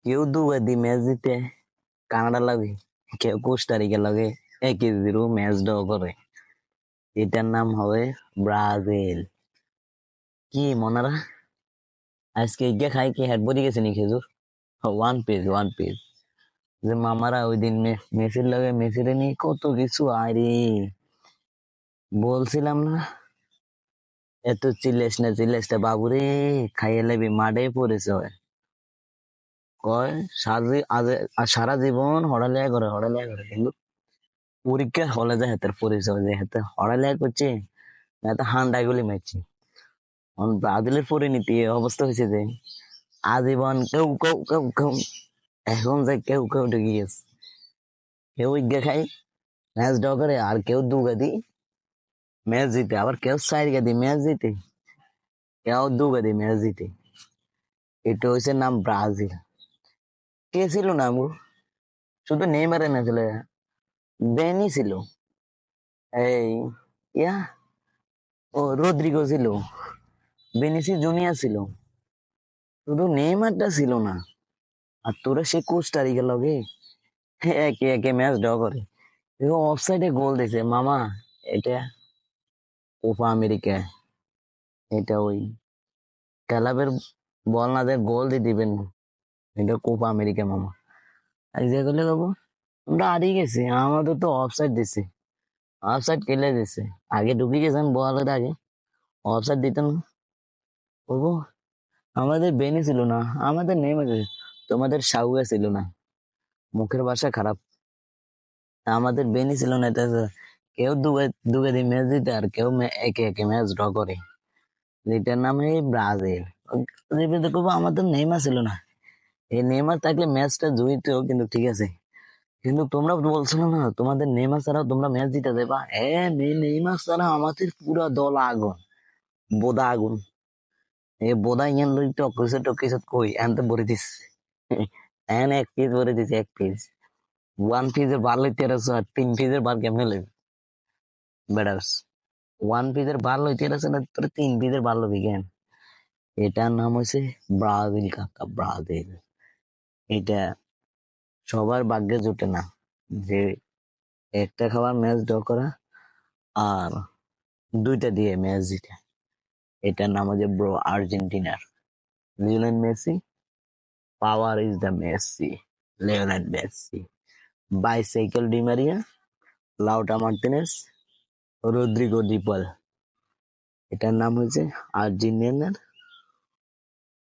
কেউ দুবাদি ম্যাচ জিতে কানাডা লাগে, কেউ কোস্টারিকা লাগে 1-0 ম্যাচ ড্র করে। এটার নাম হবে ব্রাজিল। কি মনারা আজকে ইগে খাই কি হেড বদি গেছে নি খেজুর? ওয়ান পিস যে মামারা ওই দিন মেসির লাগে, মেসিরে নিয়ে কত কিছু আরে বলছিলাম না, এত চিল্লেস না বাবুরে, খাইয়ে লেবি মাঠে পড়েছে হয়। কয় সারা জীবন হড়ালেয়া করে কিন্তু পরীক্ষা হলে যায় হাতের পরিচয় যে হাতে হড়ালেয়া করছে, এত হান্ডা গুলি মারছি। ব্রাজিলের পরিণতি এই অবস্থা হয়েছে যে আজীবন কেউ কেউ কেউ কেউ এখন যে কেউ কেউ ঢুকে গেছে। কেউ ইজ্ঞা খাই ম্যাচ ড্র করে, আর কেউ দুগাদি ম্যাচ জিতে, আবার কেউ চার গাদি ম্যাচ জিতে, কেউ দুগাদি ম্যাচ জিতে। এটা হচ্ছে নাম ব্রাজিল। কে ছিল না আমু? শুধু নেইমারে না ছিল, বেনি ছিল, এই ইয়া ও রদ্রিগো ছিল, বেনিসি জুনিয়র ছিল, শুধু নেইমারটা ছিল না। আর তোরা সে কোস্টারিকা লগে একে একে ম্যাচ ড্র করে। অফসাইডে গোল দিছে মামা। এটা কোপা আমেরিকা, এটা ওই ক্লাবের বল না দেয় গোল দিয়ে দিবেন, এটা কোপা আমেরিকা মামা। আর যে করলে বাবু আমরা হারিয়ে গেছি, আমাদের তো অফসাইড দিছে, অফসাইড কেলে দিছে, আগে ঢুকে গেছেন বলের আগে, অফসাইড দিত না বাবু। আমাদের বেনি ছিল না, আমাদের নেইমার ছিল, তোমাদের সাউয়া ছিল না, মুখের ভাষা খারাপ। আমাদের বেনি ছিল না, এটা কেউ দুগে দিয়ে ম্যাচ দিতে, আর কেউ একে একে ম্যাচ ড্র করে। যেটার নাম এই ব্রাজিল। দেখবো আমাদের নেইমার ছিল না, এই নেইমার থাকলে ম্যাচটা জয়িত, কিন্তু ঠিক আছে। কিন্তু তোমরা বলছো না তোমাদের নেইমার ছাড়াও তোমরা ম্যাচ জিতে দেবা, নেইমার ছাড়া আমাদের পুরো দল আগুন, বোদা আগুন। এই বোদা ইয়ান লই টকিছে কই এনতে ভরে দিস। এন এক পিস ভরে দিছে, এক পিস। ওয়ান পিসের বার লইতে আসো, আর 3 পিসের বার কেমনে লইবে বেড়াস? ওয়ান পিসের বার লইতে আসে না, তোর 3 পিসের বার লবি কেন? এটার নাম হয়েছে ব্রাজিল কাকা, ব্রাজিল। এটা সবার ভাগ্যে জুটে না যে একটা খাবার ম্যাচ ড্র করা আর দুইটা দিয়ে ম্যাচ জিতে। এটার নাম হচ্ছে ব্রো আর্জেন্টিনার Lionel Messi. Power is the Messi, Lionel Messi. Bicycle Di Maria, লাউটা মার্টিনেস, রদ্রিগো ডিপল। এটার নাম হচ্ছে আর্জেন্টিনার